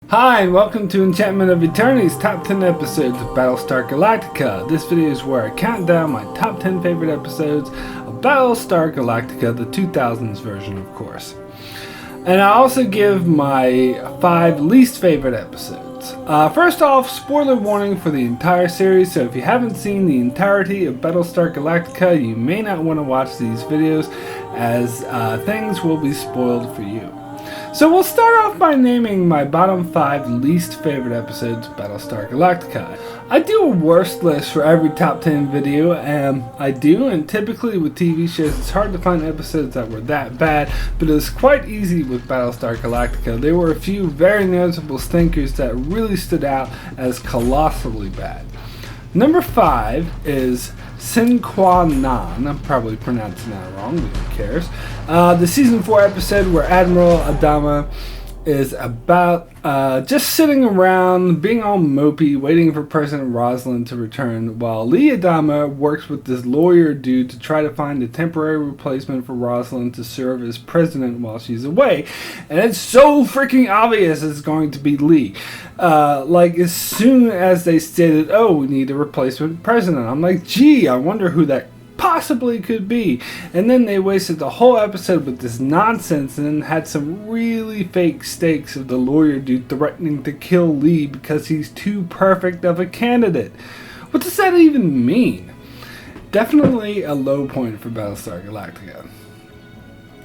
Hi, and welcome to Enchantment of Eternity's top 10 episodes of Battlestar Galactica. This video is where I count down my top 10 favorite episodes of Battlestar Galactica, the 2000s version, of course. And I also give my 5 least favorite episodes. First off, spoiler warning for the entire series, so if you haven't seen the entirety of Battlestar Galactica, you may not want to watch these videos, as things will be spoiled for you. So we'll start off by naming my bottom 5 least favorite episodes of Battlestar Galactica. I do a worst list for every top 10 video, and typically with TV shows it's hard to find episodes that were that bad, but it was quite easy with Battlestar Galactica. There were a few very noticeable stinkers that really stood out as colossally bad. Number 5 is Sin Qua Non. I'm probably pronouncing that wrong, but who cares? The season 4 episode where Admiral Adama is about just sitting around, being all mopey, waiting for President Rosalind to return, while Lee Adama works with this lawyer dude to try to find a temporary replacement for Rosalind to serve as president while she's away. And it's so freaking obvious it's going to be Lee. Like, as soon as they stated, oh, we need a replacement president, I'm like, gee, I wonder who that possibly could be. And then they wasted the whole episode with this nonsense and then had some really fake stakes of the lawyer dude threatening to kill Lee because he's too perfect of a candidate. What does that even mean? Definitely a low point for Battlestar Galactica.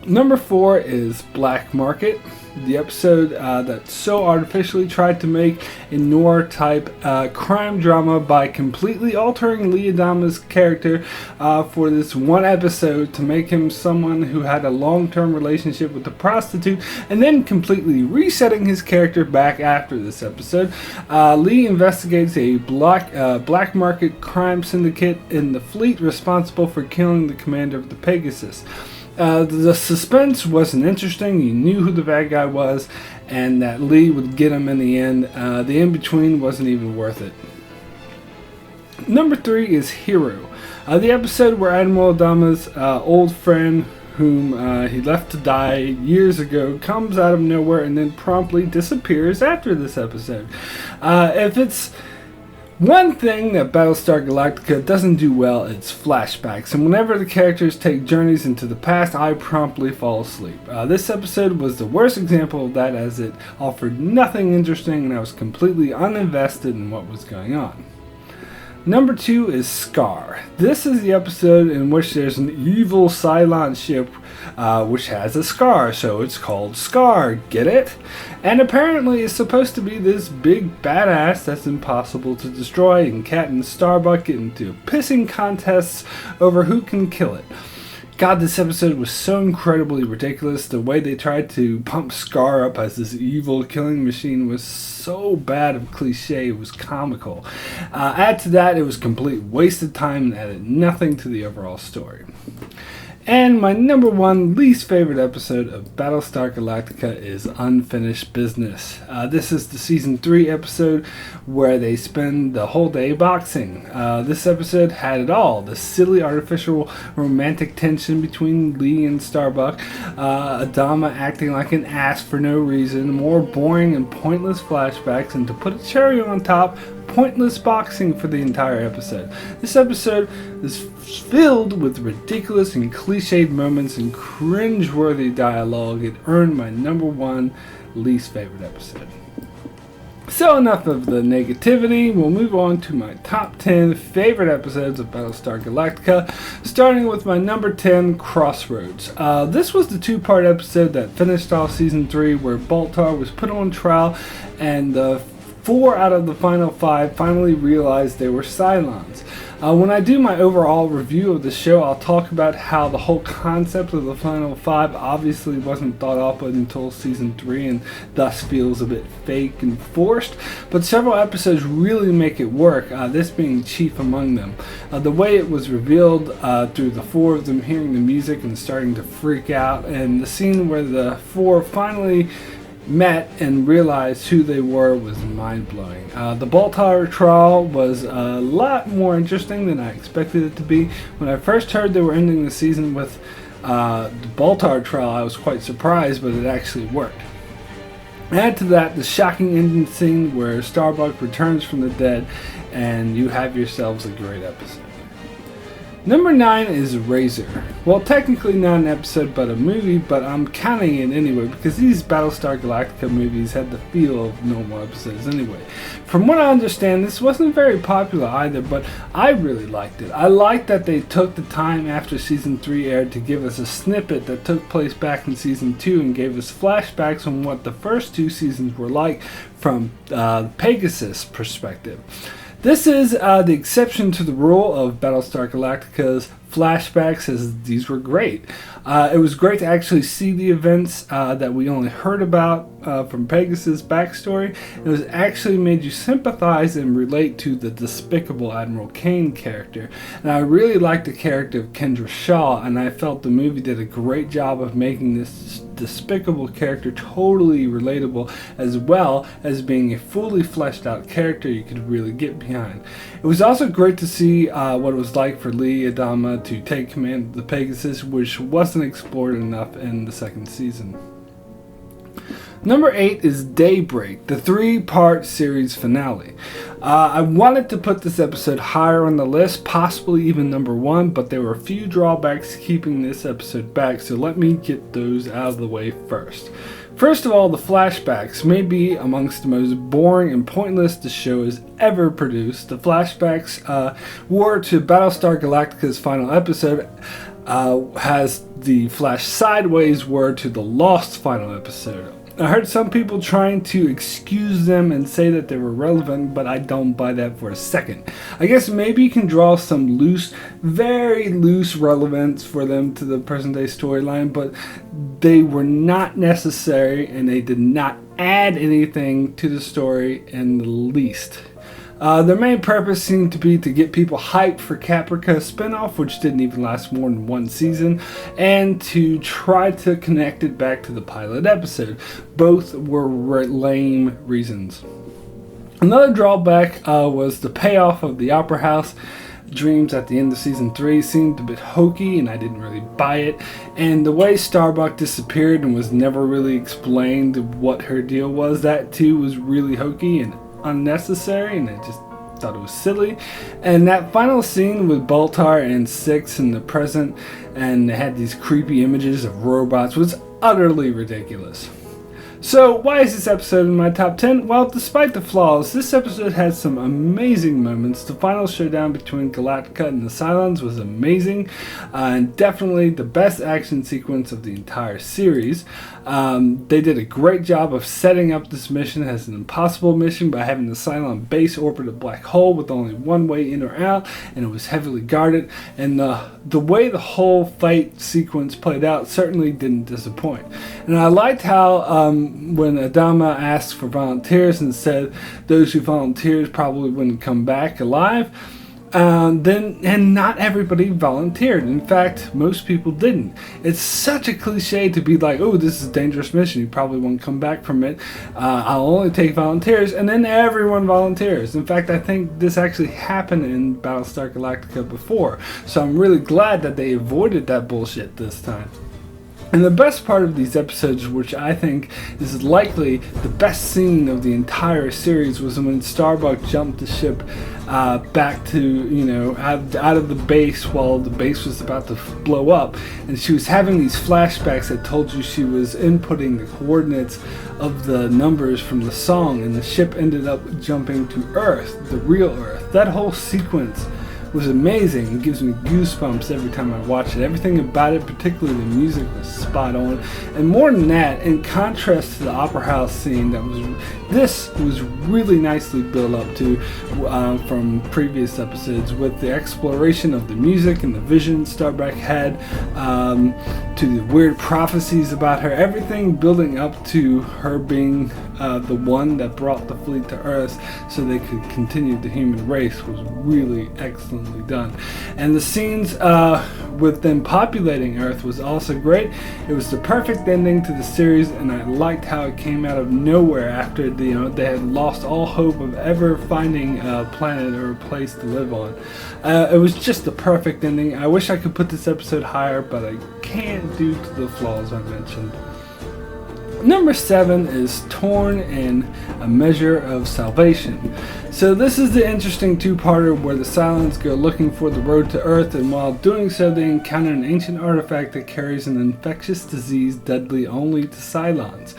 Number 4 is Black Market, the episode that so artificially tried to make a noir-type crime drama by completely altering Lee Adama's character for this one episode to make him someone who had a long-term relationship with a prostitute, and then completely resetting his character back after this episode. Lee investigates a black market crime syndicate in the fleet responsible for killing the commander of the Pegasus. The suspense wasn't interesting. You knew who the bad guy was and that Lee would get him in the end. The in-between wasn't even worth it. Number 3 is Hero, the episode where Admiral Adama's old friend, whom he left to die years ago, comes out of nowhere and then promptly disappears after this episode. If it's one thing that Battlestar Galactica doesn't do well, it's flashbacks, and whenever the characters take journeys into the past, I promptly fall asleep. This episode was the worst example of that, as it offered nothing interesting and I was completely uninvested in what was going on. Number 2 is Scar. This is the episode in which there's an evil Cylon ship which has a scar, so it's called Scar, get it? And apparently it's supposed to be this big badass that's impossible to destroy, and Cat and Starbuck get into pissing contests over who can kill it. God, this episode was so incredibly ridiculous. The way they tried to pump Scar up as this evil killing machine was so bad of cliche, it was comical. Add to that, it was complete waste of time and added nothing to the overall story. And my number 1 least favorite episode of Battlestar Galactica is Unfinished Business. This is the season 3 episode where they spend the whole day boxing. This episode had it all. The silly artificial romantic tension between Lee and Starbuck, Adama acting like an ass for no reason, more boring and pointless flashbacks, and to put a cherry on top, pointless boxing for the entire episode. This episode is filled with ridiculous and cliched moments and cringe-worthy dialogue. It earned my number 1 least favorite episode. So enough of the negativity, we'll move on to my top 10 favorite episodes of Battlestar Galactica, starting with my number 10, Crossroads. This was the 2-part episode that finished off season 3 where Baltar was put on trial and the 4 out of the final 5 finally realized they were Cylons. When I do my overall review of the show, I'll talk about how the whole concept of the final 5 obviously wasn't thought up until season 3 and thus feels a bit fake and forced, but several episodes really make it work, this being chief among them. The way it was revealed through the 4 of them hearing the music and starting to freak out, and the scene where the 4 finally met and realized who they were was mind-blowing. The Baltar trial was a lot more interesting than I expected it to be. When I first heard they were ending the season with the Baltar trial, I was quite surprised, but it actually worked. Add to that the shocking ending scene where Starbuck returns from the dead, and you have yourselves a great episode. Number 9 is Razor. Well, technically not an episode but a movie, but I'm counting it anyway because these Battlestar Galactica movies had the feel of normal episodes anyway. From what I understand, this wasn't very popular either, but I really liked it. I liked that they took the time after Season 3 aired to give us a snippet that took place back in Season 2 and gave us flashbacks on what the first 2 seasons were like from Pegasus' perspective. This is the exception to the rule of Battlestar Galactica's flashbacks, as these were great. It was great to actually see the events that we only heard about from Pegasus' backstory. It was actually made you sympathize and relate to the despicable Admiral Kane character. And I really liked the character of Kendra Shaw, and I felt the movie did a great job of making this despicable character totally relatable, as well as being a fully fleshed out character you could really get behind. It was also great to see what it was like for Lee Adama to take command of the Pegasus, which wasn't explored enough in the second season. Number 8 is Daybreak, the 3-part series finale. I wanted to put this episode higher on the list, possibly even number 1, but there were a few drawbacks keeping this episode back, so let me get those out of the way first. First of all, the flashbacks may be amongst the most boring and pointless the show has ever produced. The flashbacks were to Battlestar Galactica's final episode, has the flash sideways were to the Lost final episode. I heard some people trying to excuse them and say that they were relevant, but I don't buy that for a second. I guess maybe you can draw some loose, very loose relevance for them to the present day storyline, but they were not necessary and they did not add anything to the story in the least. Their main purpose seemed to be to get people hyped for Caprica's spinoff, which didn't even last more than 1 season, and to try to connect it back to the pilot episode. Both were lame reasons. Another drawback was the payoff of the Opera House dreams at the end of Season 3 seemed a bit hokey, and I didn't really buy it. And the way Starbuck disappeared and was never really explained what her deal was, that too was really hokey and unnecessary, and I just thought it was silly. And that final scene with Baltar and Six in the present, and they had these creepy images of robots, was utterly ridiculous. So why is this episode in my top 10? Well, despite the flaws, this episode had some amazing moments. The final showdown between Galactica and the Cylons was amazing, and definitely the best action sequence of the entire series. They did a great job of setting up this mission as an impossible mission by having the Cylon base orbit a black hole with only one way in or out, and it was heavily guarded, and the way the whole fight sequence played out certainly didn't disappoint. And I liked how when Adama asked for volunteers and said those who volunteered probably wouldn't come back alive, and not everybody volunteered. In fact, most people didn't. It's such a cliche to be like, oh, this is a dangerous mission, you probably won't come back from it, I'll only take volunteers, and then everyone volunteers. In fact, I think this actually happened in Battlestar Galactica before, so I'm really glad that they avoided that bullshit this time. And the best part of these episodes, which I think is likely the best scene of the entire series, was when Starbuck jumped the ship back to, out of the base while the base was about to blow up. And she was having these flashbacks that told you she was inputting the coordinates of the numbers from the song, and the ship ended up jumping to Earth, the real Earth. That whole sequence was amazing. It gives me goosebumps every time I watch it. Everything about it, particularly the music, was spot on. And more than that, in contrast to the Opera House scene, this was really nicely built up to from previous episodes, with the exploration of the music and the vision Starbuck had, to the weird prophecies about her. Everything building up to her being the one that brought the fleet to Earth so they could continue the human race was really excellently done. And the scenes with them populating Earth was also great. It was the perfect ending to the series, and I liked how it came out of nowhere after they had lost all hope of ever finding a planet or a place to live on. It was just the perfect ending. I wish I could put this episode higher, but I can't due to the flaws I mentioned. Number 7 is Torn in A Measure of Salvation. So this is the interesting two-parter where the Cylons go looking for the road to Earth, and while doing so they encounter an ancient artifact that carries an infectious disease deadly only to Cylons.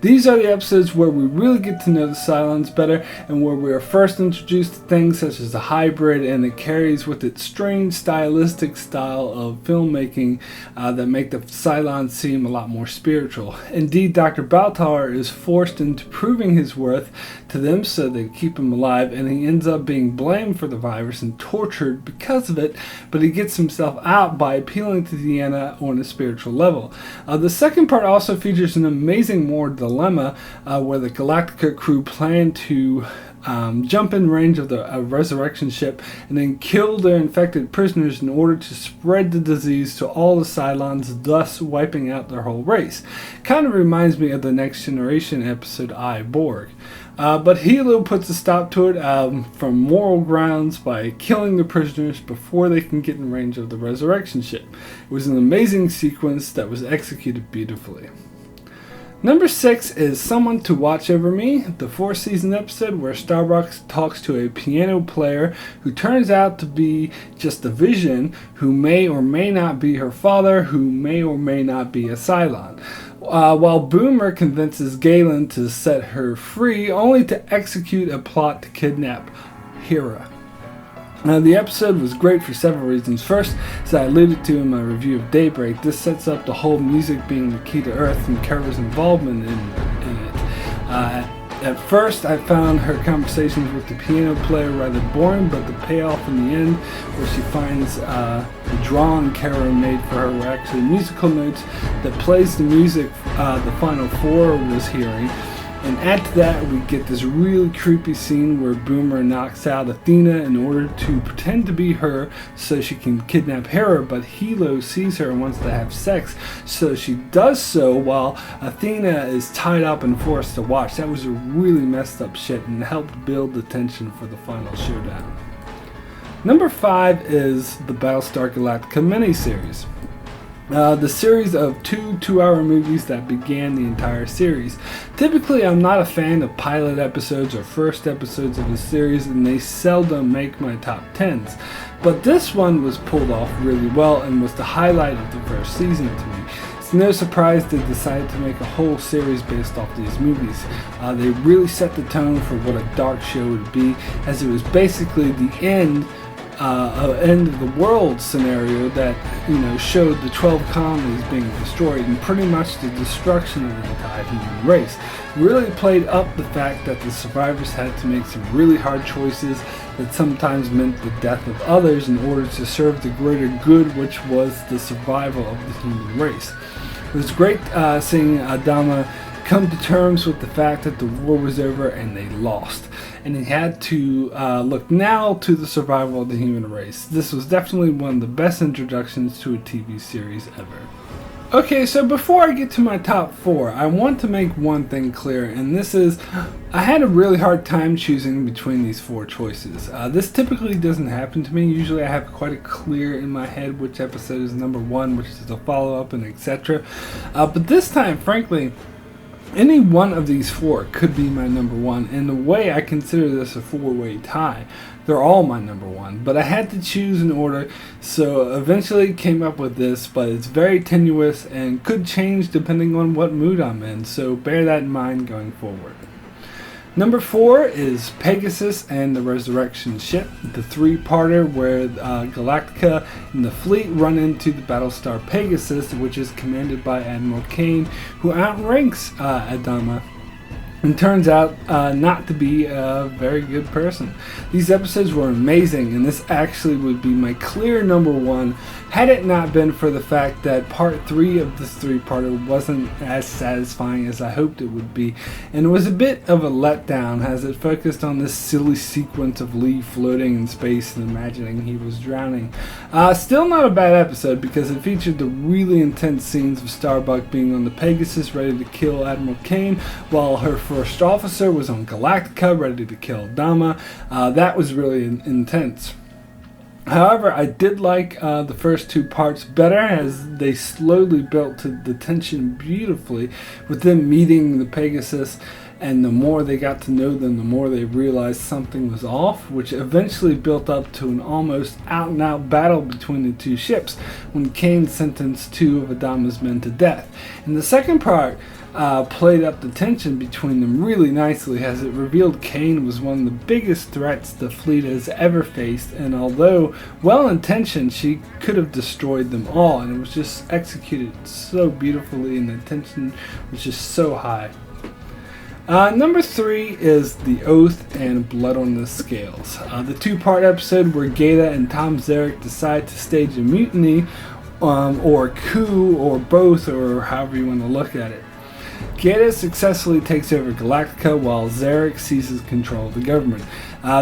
These are the episodes where we really get to know the Cylons better, and where we are first introduced to things such as the hybrid, and it carries with it strange stylistic style of filmmaking that make the Cylons seem a lot more spiritual. Indeed, Dr. Baltar is forced into proving his worth to them so they keep him alive, and he ends up being blamed for the virus and tortured because of it, but he gets himself out by appealing to Deanna on a spiritual level. The second part also features an amazing moral dilemma where the Galactica crew plan to jump in range of the resurrection ship and then kill their infected prisoners in order to spread the disease to all the Cylons, thus wiping out their whole race. Kind of reminds me of the Next Generation episode I, Borg. But Hilo puts a stop to it from moral grounds by killing the prisoners before they can get in range of the resurrection ship. It was an amazing sequence that was executed beautifully. Number 6 is Someone to Watch Over Me, the 4th season episode where Starbuck talks to a piano player who turns out to be just a vision, who may or may not be her father, who may or may not be a Cylon. While Boomer convinces Galen to set her free, only to execute a plot to kidnap Hera. The episode was great for several reasons. First, as I alluded to in my review of Daybreak, this sets up the whole music being the key to Earth and Kara's involvement in it. At first, I found her conversations with the piano player rather boring, but the payoff in the end, where she finds the drawing Kara made for her were actually musical notes that plays the music the Final Four was hearing. And add to that, we get this really creepy scene where Boomer knocks out Athena in order to pretend to be her so she can kidnap Hera, but Hilo sees her and wants to have sex, so she does so while Athena is tied up and forced to watch. That was a really messed up shit and helped build the tension for the final showdown. Number 5 is the Battlestar Galactica miniseries. The series of two 2-hour movies that began the entire series. Typically, I'm not a fan of pilot episodes or first episodes of a series, and they seldom make my top 10s. But this one was pulled off really well and was the highlight of the first season to me. It's no surprise they decided to make a whole series based off these movies. They really set the tone for what a dark show would be, as it was basically the end of the world scenario that showed the 12 colonies being destroyed and pretty much the destruction of the entire human race. Really played up the fact that the survivors had to make some really hard choices that sometimes meant the death of others in order to serve the greater good, which was the survival of the human race. It was great seeing Adama come to terms with the fact that the war was over and they lost, and he had to look now to the survival of the human race. This was definitely one of the best introductions to a TV series ever. Okay, so before I get to my top 4, I want to make one thing clear, and this is, I had a really hard time choosing between these 4 choices. This typically doesn't happen to me. Usually I have quite a clear in my head which episode is number 1, which is a follow-up, and etc. But this time, frankly, any one of these 4 could be my number 1. In a way, I consider this a 4-way tie. They're all my number 1, but I had to choose an order, so eventually came up with this, but it's very tenuous and could change depending on what mood I'm in, so bear that in mind going forward. Number 4 is Pegasus and the Resurrection Ship, the 3-parter where Galactica and the fleet run into the Battlestar Pegasus, which is commanded by Admiral Kane, who outranks Adama and turns out not to be a very good person. These episodes were amazing, and this actually would be my clear number 1 had it not been for the fact that part 3 of this 3-parter wasn't as satisfying as I hoped it would be, and it was a bit of a letdown as it focused on this silly sequence of Lee floating in space and imagining he was drowning. Still not a bad episode because it featured the really intense scenes of Starbuck being on the Pegasus ready to kill Admiral Kane, while her first officer was on Galactica ready to kill Adama. That was really intense. However, I did like the first two parts better, as they slowly built to the tension beautifully with them meeting the Pegasus, and the more they got to know them, the more they realized something was off, which eventually built up to an almost out-and-out battle between the two ships when Kane sentenced two of Adama's men to death. And the second part played up the tension between them really nicely, as it revealed Kane was one of the biggest threats the fleet has ever faced, and although well-intentioned, she could have destroyed them all, and it was just executed so beautifully, and the tension was just so high. Number 3 is The Oath and Blood on the Scales. The two-part episode where Gaeta and Tom Zarek decide to stage a mutiny, or a coup, or both, or however you want to look at it. Gaeta successfully takes over Galactica while Zarek seizes control of the government.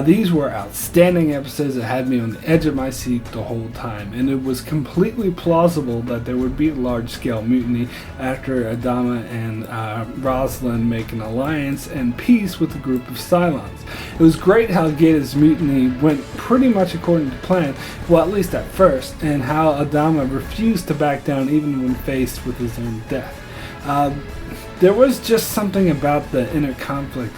These were outstanding episodes that had me on the edge of my seat the whole time, and it was completely plausible that there would be a large-scale mutiny after Adama and Rosalind make an alliance and peace with a group of Cylons. It was great how Gaeta's mutiny went pretty much according to plan, well, at least at first, and how Adama refused to back down even when faced with his own death. There was just something about the inner conflict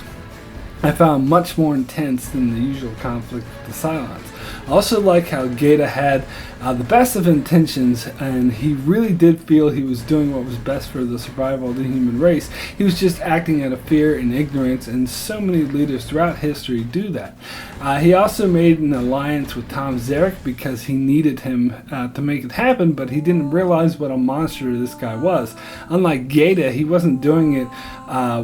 I found much more intense than the usual conflict with the Cylons. I also like how Gaeta had the best of intentions, and he really did feel he was doing what was best for the survival of the human race. He was just acting out of fear and ignorance, and so many leaders throughout history do that. He also made an alliance with Tom Zarek because he needed him to make it happen, but he didn't realize what a monster this guy was. Unlike Gaeta, he wasn't doing it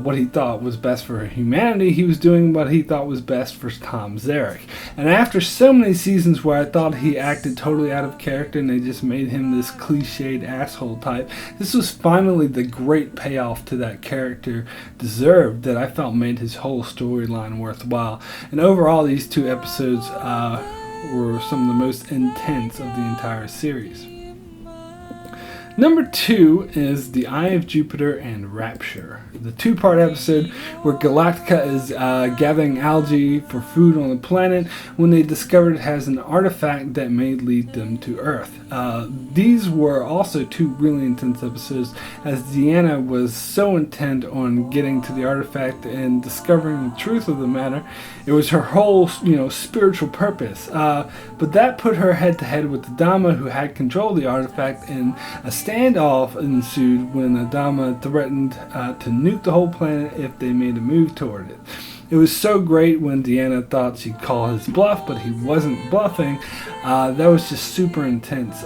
what he thought was best for humanity. He was doing what he thought was best for Tom Zarek. And after so many seasons where I thought he acted totally out of character and they just made him this cliched asshole type, this was finally the great payoff to that character deserved that I felt made his whole storyline worthwhile. And overall, these two episodes were some of the most intense of the entire series. Number 2 is The Eye of Jupiter and Rapture, the two-part episode where Galactica is gathering algae for food on the planet when they discovered it has an artifact that may lead them to Earth. These were also two really intense episodes, as Deanna was so intent on getting to the artifact and discovering the truth of the matter. It was her whole, spiritual purpose. But that put her head-to-head with Adama, who had control of the artifact, and a standoff ensued when Adama threatened to nuke the whole planet if they made a move toward it. It was so great when Deanna thought she'd call his bluff, but he wasn't bluffing. That was just super intense.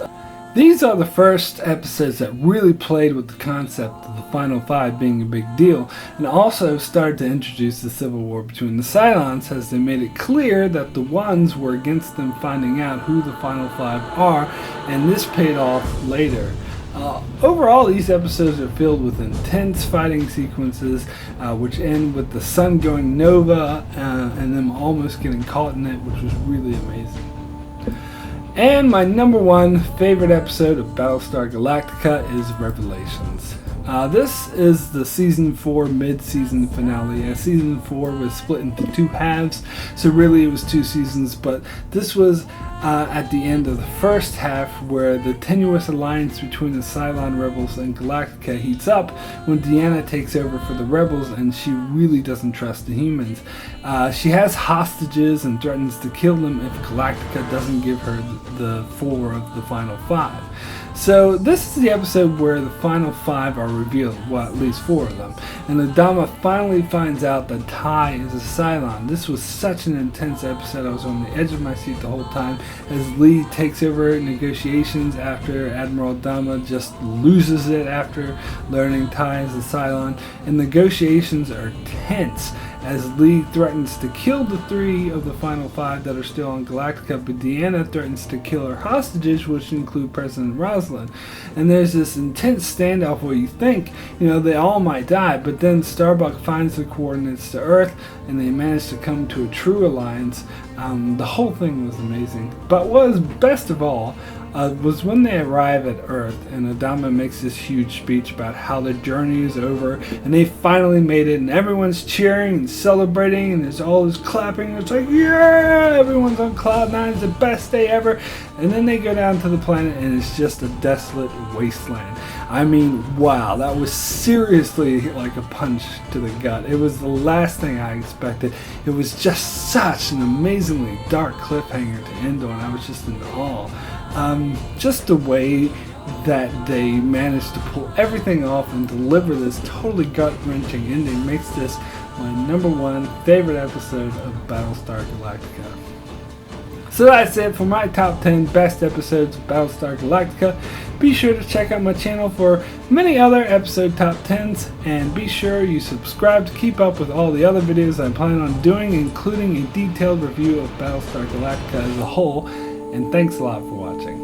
These are the first episodes that really played with the concept of the Final Five being a big deal, and also started to introduce the civil war between the Cylons, as they made it clear that the Ones were against them finding out who the Final Five are, and this paid off later. Overall, these episodes are filled with intense fighting sequences, which end with the sun going nova and them almost getting caught in it, which was really amazing. And my number 1 favorite episode of Battlestar Galactica is Revelations. This is the Season 4 mid-season finale. Season 4 was split into 2 halves, so really it was 2 seasons, but this was at the end of the first half, where the tenuous alliance between the Cylon rebels and Galactica heats up when Deanna takes over for the rebels, and she really doesn't trust the humans. She has hostages and threatens to kill them if Galactica doesn't give her the 4 of the Final 5. So this is the episode where the Final 5 are revealed, well, at least 4 of them, and Adama finally finds out that Tai is a Cylon. This was such an intense episode. I was on the edge of my seat the whole time, as Lee takes over negotiations after Admiral Adama just loses it after learning Tai is a Cylon, and negotiations are tense as Lee threatens to kill the 3 of the Final 5 that are still on Galactica, but Deanna threatens to kill her hostages, which include President Rosalind. And there's this intense standoff where you think, they all might die, but then Starbuck finds the coordinates to Earth, and they manage to come to a true alliance. The whole thing was amazing. But what was best of all was when they arrive at Earth and Adama makes this huge speech about how the journey is over and they finally made it, and everyone's cheering and celebrating and there's all this clapping. It's like, yeah, everyone's on cloud nine, it's the best day ever. And then they go down to the planet and it's just a desolate wasteland. I mean, wow, that was seriously like a punch to the gut. It was the last thing I expected. It was just such an amazingly dark cliffhanger to end on. I was just in awe. Just the way that they managed to pull everything off and deliver this totally gut-wrenching ending makes this my #1 favorite episode of Battlestar Galactica. So that's it for my top 10 best episodes of Battlestar Galactica. Be sure to check out my channel for many other episode top 10s, and be sure you subscribe to keep up with all the other videos I plan on doing, including a detailed review of Battlestar Galactica as a whole. And thanks a lot for watching.